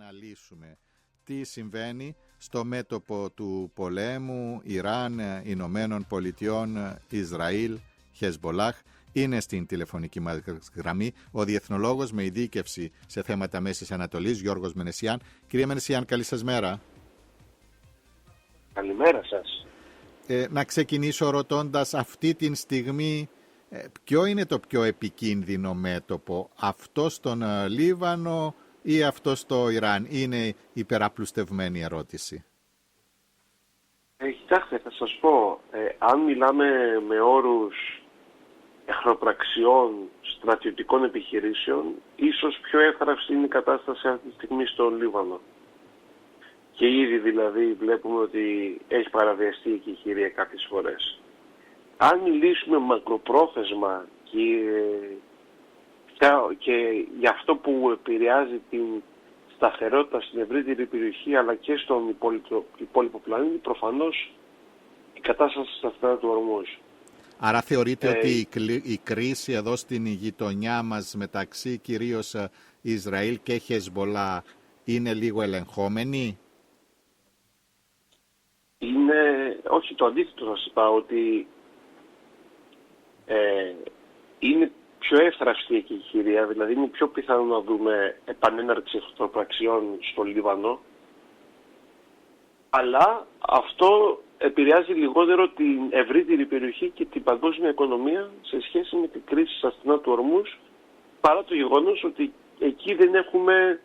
αναλύσουμε τι συμβαίνει στο μέτωπο του πολέμου Ιράν, Ηνωμένων Πολιτειών, Ισραήλ, Χεσμπολάχ. Είναι στην τηλεφωνική μας γραμμή ο διεθνολόγος με ειδίκευση σε θέματα Μέσης Ανατολής, Γιώργος Μενεσιάν. Κύριε Μενεσιάν, καλή σας μέρα. Καλημέρα σας. Να ξεκινήσω ρωτώντας αυτή τη στιγμή ποιο είναι το πιο επικίνδυνο μέτωπο, αυτό στον Λίβανο ή αυτό στο Ιράν? Είναι υπεραπλουστευμένη ερώτηση. Κοιτάξτε, θα σας πω, αν μιλάμε με όρους εχθροπραξιών στρατιωτικών επιχειρήσεων, ίσως πιο εύθραυστη είναι η κατάσταση αυτή τη στιγμή στο Λίβανο. Και ήδη δηλαδή βλέπουμε ότι έχει παραβιαστεί η εκεχηρία κάποιες φορές. Αν μιλήσουμε μακροπρόθεσμα και για αυτό που επηρεάζει την σταθερότητα στην ευρύτερη περιοχή αλλά και στον υπόλοιπο πλανήτη, προφανώς η κατάσταση στα στενά του Ορμούζ. Άρα θεωρείτε ότι η κρίση εδώ στην γειτονιά μας μεταξύ κυρίως Ισραήλ και Χεσμπολά είναι λίγο ελεγχόμενη? Όχι, το αντίθετο θα σας πω, ότι είναι πιο εύθραυστη η εκεχηρία, δηλαδή είναι πιο πιθανό να δούμε επανέναρξη εχθροπραξιών στο Λίβανο, αλλά αυτό επηρεάζει λιγότερο την ευρύτερη περιοχή και την παγκόσμια οικονομία σε σχέση με την κρίση στα στενά του Ορμούζ, παρά το γεγονός ότι εκεί δεν έχουμε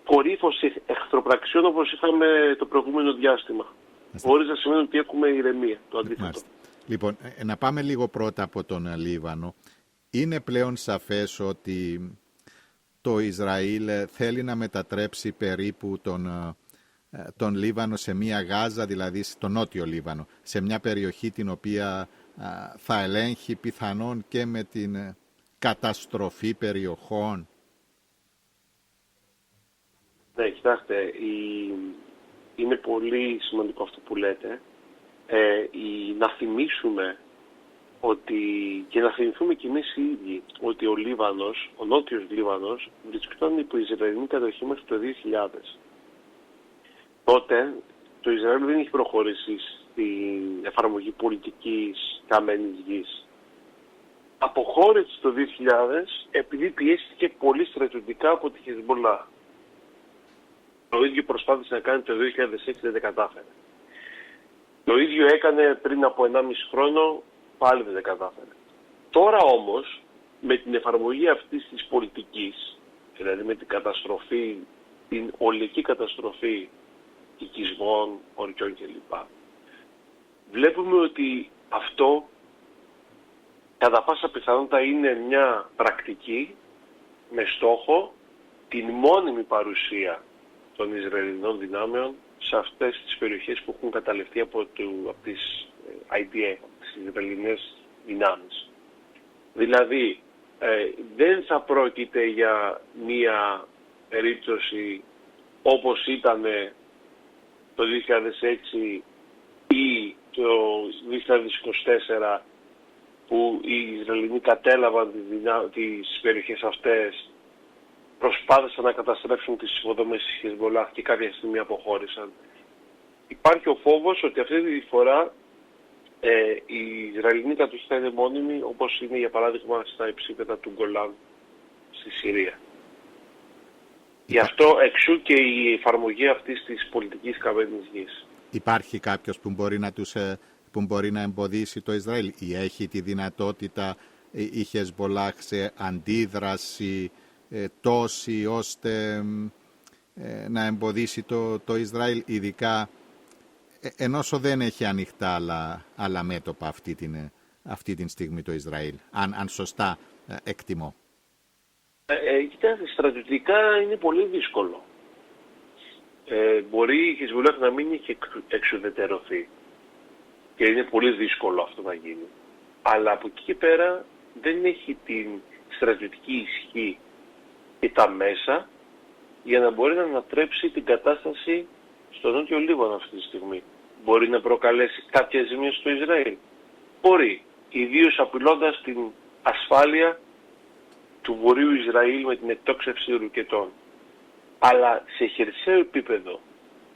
κορύφωση εχθροπραξιών όπως είχαμε το προηγούμενο διάστημα. Χωρίς να σημαίνει ότι έχουμε ηρεμία, το αντίθετο. Λοιπόν, να πάμε λίγο πρώτα από τον Λίβανο. Είναι πλέον σαφές ότι το Ισραήλ θέλει να μετατρέψει περίπου τον Λίβανο σε μια Γάζα, δηλαδή στο νότιο Λίβανο, σε μια περιοχή την οποία θα ελέγχει πιθανόν και με την καταστροφή περιοχών. Ναι, κοιτάξτε, είναι πολύ σημαντικό αυτό που λέτε. Να θυμίσουμε και να θυμηθούμε κι εμείς οι ίδιοι ότι ο Λίβανος, ο νότιος Λίβανος, βρισκόταν υπό Ισραηλινή κατοχή μέχρι το 2000. Τότε το Ισραήλ δεν έχει προχωρήσει στην εφαρμογή πολιτικής καμένης γης. Αποχώρησε το 2000 επειδή πιέστηκε πολύ στρατιωτικά από τη Χεσμπολά. Το ίδιο προσπάθησε να κάνει το 2006, δεν κατάφερε. Το ίδιο έκανε πριν από 1,5 χρόνο, πάλι δεν κατάφερε. Τώρα όμως, με την εφαρμογή αυτής της πολιτικής, δηλαδή με την καταστροφή, την ολική καταστροφή οικισμών, ορκιών κλπ. Βλέπουμε ότι αυτό κατά πάσα πιθανότητα είναι μια πρακτική με στόχο την μόνιμη παρουσία των Ισραηλινών δυνάμεων σε αυτές τις περιοχές που έχουν καταληφθεί από τις IDF, από τις Ισραηλινές δυνάμεις. Δηλαδή, δεν θα πρόκειται για μία περίπτωση όπως ήταν το 2006 ή το 2024 που οι Ισραηλινοί κατέλαβαν τις περιοχές αυτές, προσπάθησαν να καταστρέψουν τις υποδομές της Χεσμπολάχ και κάποια στιγμή αποχώρησαν. Υπάρχει ο φόβος ότι αυτή τη φορά η Ισραηλινή κατοχή θα είναι μόνιμη, όπως είναι για παράδειγμα στα υψίπεδα του Γκολάν στη Συρία. Γι' αυτό εξού και η εφαρμογή αυτής της πολιτικής καμένης γης. Υπάρχει κάποιος που μπορεί να εμποδίσει το Ισραήλ ή έχει τη δυνατότητα η Χεσμπολάχ σε αντίδραση τόση ώστε να εμποδίσει το Ισραήλ, ειδικά ενώσο δεν έχει ανοιχτά άλλα μέτωπα αυτή την στιγμή το Ισραήλ, αν σωστά εκτιμώ? Κοιτάξτε, στρατιωτικά είναι πολύ δύσκολο. Μπορεί η Χεσμπολάχ να μην έχει εξουδετερωθεί και είναι πολύ δύσκολο αυτό να γίνει. Αλλά από εκεί και πέρα δεν έχει την στρατιωτική ισχύ και τα μέσα για να μπορεί να ανατρέψει την κατάσταση στο νότιο Λίβανο αυτή τη στιγμή. Μπορεί να προκαλέσει κάποια ζημία στο Ισραήλ. Μπορεί, ιδίως απειλώντας την ασφάλεια του βορείου Ισραήλ με την εκτόξευση ρουκετών. αλλά σε χερσαίο επίπεδο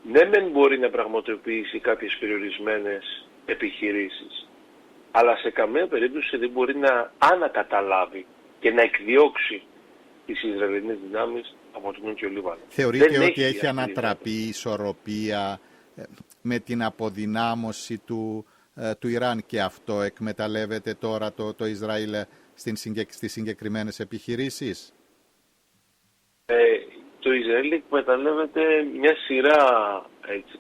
ναι μεν μπορεί να πραγματοποιήσει κάποιες περιορισμένες επιχειρήσεις, αλλά σε καμία περίπτωση δεν μπορεί να ανακαταλάβει και να εκδιώξει τις Ισραηλινές δυνάμεις από τον Νότιο Λίβανο. Θεωρείτε ότι έχει ανατραπεί η ισορροπία με την αποδυνάμωση του Ιράν και αυτό εκμεταλλεύεται τώρα το Ισραήλ στις συγκεκριμένες επιχειρήσεις? Το Ισραήλ εκμεταλλεύεται μια σειρά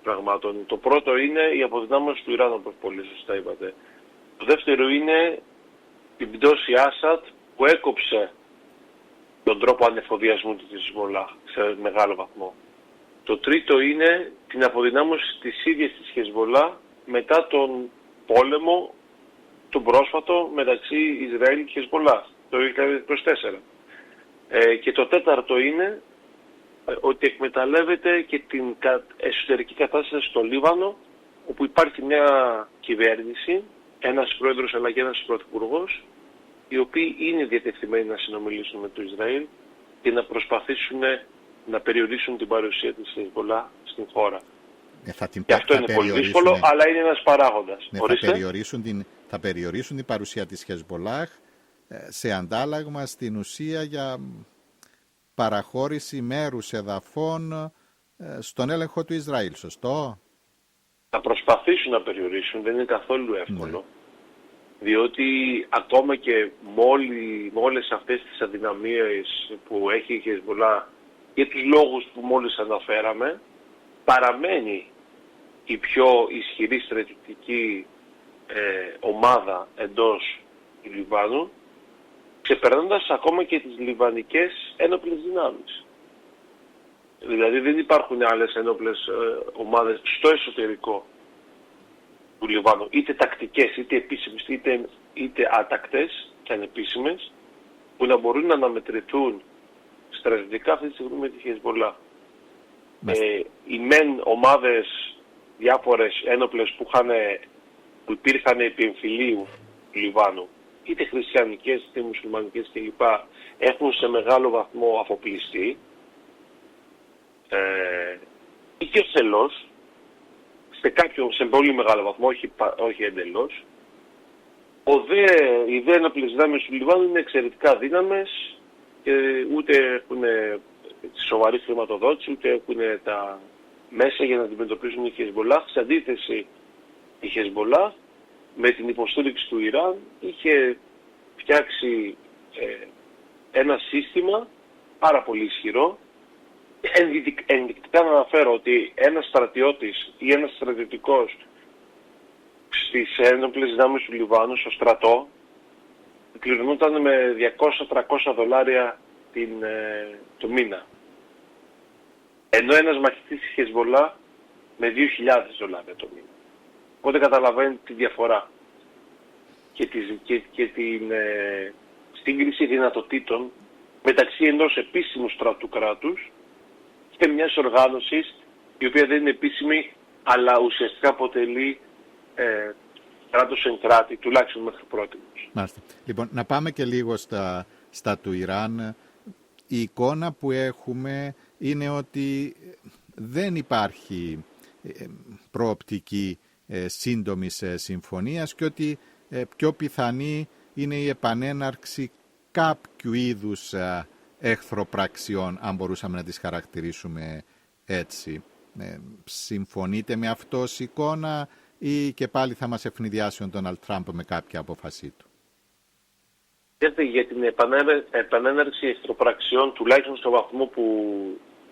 πραγμάτων. Το πρώτο είναι η αποδυνάμωση του Ιράν, όπως πολύ σωστά είπατε. Το δεύτερο είναι την πτώση Άσαντ που έκοψε τον τρόπο ανεφοδιασμού της Χεσμολάχ σε μεγάλο βαθμό. Το τρίτο είναι την αποδυνάμωση της ίδιας της Χεσμολάχ μετά τον πόλεμο, τον πρόσφατο μεταξύ Ισραήλ και Χεσμολάχ το 2024. Και το τέταρτο είναι ότι εκμεταλλεύεται και την εσωτερική κατάσταση στο Λίβανο, όπου υπάρχει μια κυβέρνηση, ένας πρόεδρος αλλά και ένας πρωθυπουργός, οι οποίοι είναι διατεθειμένοι να συνομιλήσουν με το Ισραήλ και να προσπαθήσουν να περιορίσουν την παρουσία της Χεσμολάχ στην χώρα. Και αυτό είναι πολύ δύσκολο, αλλά είναι ένας παράγοντας. Θα περιορίσουν την παρουσία της Χεσμολάχ σε αντάλλαγμα στην ουσία για παραχώρηση μέρους εδαφών στον έλεγχο του Ισραήλ, σωστό? Θα προσπαθήσουν να περιορίσουν, δεν είναι καθόλου εύκολο. Ναι. Διότι ακόμα και με όλες αυτές τις αδυναμίες που έχει η Χεσμολάχ για τους λόγους που μόλις αναφέραμε, παραμένει η πιο ισχυρή στρατιωτική ομάδα εντός του Λιβάνου, ξεπερνώντας ακόμα και τις λιβανικές ένοπλες δυνάμεις. Δηλαδή δεν υπάρχουν άλλες ένοπλες ομάδες στο εσωτερικό του Λιβάνου, είτε τακτικές, είτε επίσημες, είτε άτακτες και ανεπίσημες, που να μπορούν να αναμετρηθούν στρατιωτικά αυτή τη στιγμή με τη Χεσμολάχ. Οι μεν ομάδες διάφορες ένοπλες που υπήρχαν επί εμφυλίου του Λιβάνου, είτε χριστιανικές είτε μουσουλμανικές κλπ, έχουν σε μεγάλο βαθμό αφοπλιστεί ή και θελώς, σε πολύ μεγάλο βαθμό, όχι εντελώς. Οι δε ένοπλες δυνάμεις του Λιβάνου είναι εξαιρετικά δύναμες και ούτε έχουν τη σοβαρή χρηματοδότηση, ούτε έχουν τα μέσα για να αντιμετωπίσουν η Χεσμολάχ. Σε αντίθεση, η Χεσμολάχ με την υποστήριξη του Ιράν είχε φτιάξει ένα σύστημα πάρα πολύ ισχυρό. Ενδεικτικά να αναφέρω ότι ένας στρατιώτης ή ένας στρατιωτικός στις ένοπλες δυνάμεις του Λιβάνου, στο στρατό, κληρονόταν με $200-300 το μήνα. Ενώ ένας μαχητής της Χεσμολάχ με $2.000 το μήνα. Οπότε καταλαβαίνετε τη διαφορά και την σύγκριση δυνατοτήτων μεταξύ ενός επίσημου στρατού κράτους και μιας οργάνωσης η οποία δεν είναι επίσημη αλλά ουσιαστικά αποτελεί κράτος εν κράτη, τουλάχιστον μέχρι πρώτη. Μάλιστα. Λοιπόν, να πάμε και λίγο στα του Ιράν. Η εικόνα που έχουμε είναι ότι δεν υπάρχει προοπτική σύντομης συμφωνίας και ότι πιο πιθανή είναι η επανέναρξη κάποιου είδους εχθροπραξιών, αν μπορούσαμε να τις χαρακτηρίσουμε έτσι. Συμφωνείτε με αυτό η εικόνα ή και πάλι θα μας ευνηδιάσει ο Ντόναλντ Τραμπ με κάποια απόφασή του? Για την επανέναρξη εχθροπραξιών, τουλάχιστον στο βαθμό που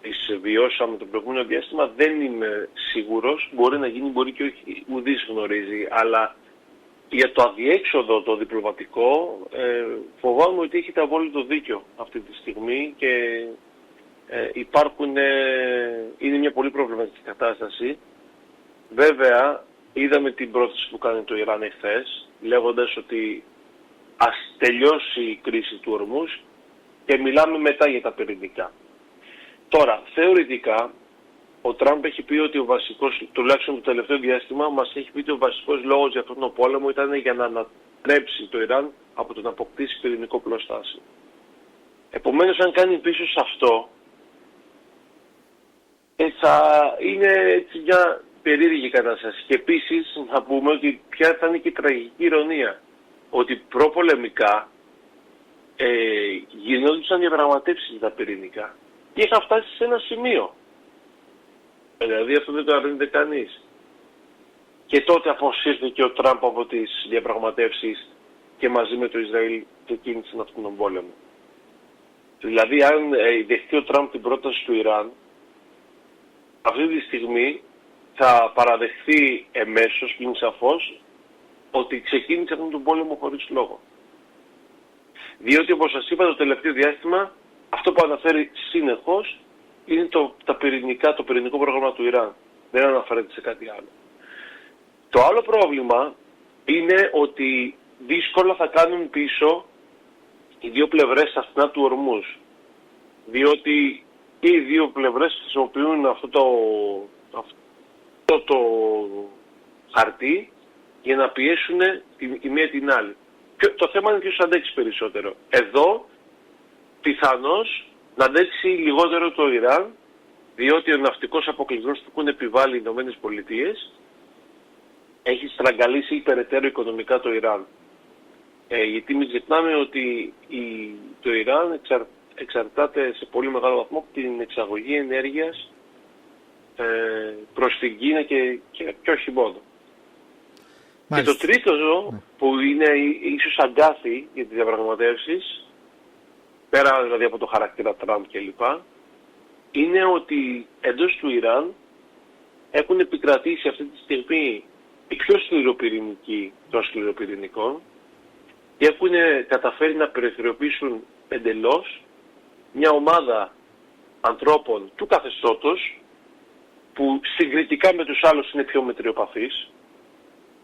τις βιώσαμε το προηγούμενο διάστημα, δεν είμαι σίγουρος. Μπορεί να γίνει, μπορεί και όχι, ουδής γνωρίζει. Αλλά για το αδιέξοδο το διπλωματικό φοβάμαι ότι έχετε απόλυτο δίκιο αυτή τη στιγμή και είναι μια πολύ προβληματική κατάσταση. Βέβαια, είδαμε την πρόταση που κάνει το Ιράν εχθές, λέγοντας ότι ας τελειώσει η κρίση του Ορμούς και μιλάμε μετά για τα πυρηνικά. Τώρα, θεωρητικά, ο Τραμπ έχει πει ότι ο βασικός, τουλάχιστον το τελευταίο διάστημα, μας έχει πει ότι ο βασικός λόγος για αυτόν τον πόλεμο ήταν για να ανατρέψει το Ιράν από το να αποκτήσει πυρηνικό πλωστάσιο. Επομένως, αν κάνει πίσω σε αυτό, είναι έτσι μια περίεργη κατάσταση. Και επίσης να πούμε ότι ποια θα είναι και η τραγική ηρωνία. Ότι προπολεμικά γινόντουσαν διαπραγματεύσεις για τα πυρηνικά και είχαν φτάσει σε ένα σημείο. Δηλαδή αυτό δεν το αρνείται κανείς. Και τότε αποσύρθηκε ο Τραμπ από τις διαπραγματεύσεις και μαζί με το Ισραήλ ξεκίνησαν αυτόν τον πόλεμο. Δηλαδή αν δεχτεί ο Τραμπ την πρόταση του Ιράν, αυτή τη στιγμή θα παραδεχθεί εμέσως, πλην σαφώς, ότι ξεκίνησε αυτόν τον πόλεμο χωρίς λόγο. Διότι όπως σας είπα το τελευταίο διάστημα, αυτό που αναφέρει συνεχώς είναι το πυρηνικό πρόγραμμα του Ιράν. Δεν αναφέρεται σε κάτι άλλο. Το άλλο πρόβλημα είναι ότι δύσκολα θα κάνουν πίσω οι δύο πλευρές στα στενά του Ορμούζ. Διότι και οι δύο πλευρές χρησιμοποιούν αυτό το χαρτί για να πιέσουν η μία την άλλη. Το θέμα είναι ποιος αντέξει περισσότερο. Εδώ πιθανώς να αντέξει λιγότερο το Ιράν, διότι ο ναυτικός αποκλεισμός που έχουν επιβάλει οι Ηνωμένες Πολιτείες έχει στραγγαλίσει υπεραιτέρω οικονομικά το Ιράν. Γιατί μην ξεχνάμε ότι το Ιράν εξαρτάται σε πολύ μεγάλο βαθμό από την εξαγωγή ενέργειας προς την Κίνα και όχι μόνο. Μάλιστα. Και το τρίτο που είναι ίσως αγκάθι για τις διαπραγματεύσεις, πέρα δηλαδή από το χαρακτήρα Τραμπ κλπ, είναι ότι εντός του Ιράν έχουν επικρατήσει αυτή τη στιγμή οι πιο σκληροπυρηνικοί των σκληροπυρηνικών και έχουν καταφέρει να περιθωριοποιήσουν εντελώς μια ομάδα ανθρώπων του καθεστώτος που συγκριτικά με τους άλλους είναι πιο μετριοπαθείς,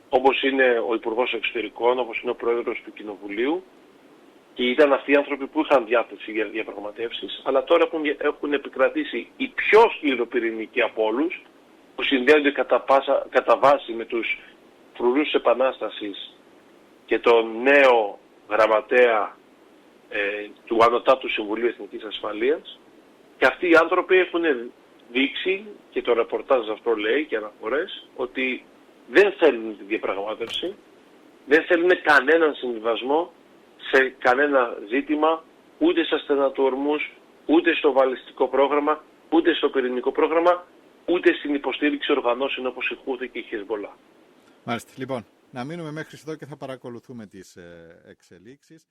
όπως είναι ο Υπουργός Εξωτερικών, όπως είναι ο Πρόεδρος του Κοινοβουλίου, και ήταν αυτοί οι άνθρωποι που είχαν διάθεση για διαπραγματεύσεις, αλλά τώρα έχουν επικρατήσει οι πιο σκληροπυρηνικοί από όλους, που συνδέονται κατά βάση με τους φρουρούς της Επανάστασης και τον νέο γραμματέα του Ανωτάτου Συμβουλίου Εθνικής Ασφαλείας, και αυτοί οι άνθρωποι έχουν δείξει, και το ρεπορτάζ αυτό λέει και αναφορές, ότι δεν θέλουν τη διαπραγμάτευση, δεν θέλουν κανέναν συμβιβασμό σε κανένα ζήτημα, ούτε στα στενά του Ορμούζ, ούτε στο βαλιστικό πρόγραμμα, ούτε στο πυρηνικό πρόγραμμα, ούτε στην υποστήριξη οργανώσεων όπως η Χούθη και η Χεσμολάχ. Μάλιστα. Λοιπόν, να μείνουμε μέχρι εδώ και θα παρακολουθούμε τις εξελίξεις.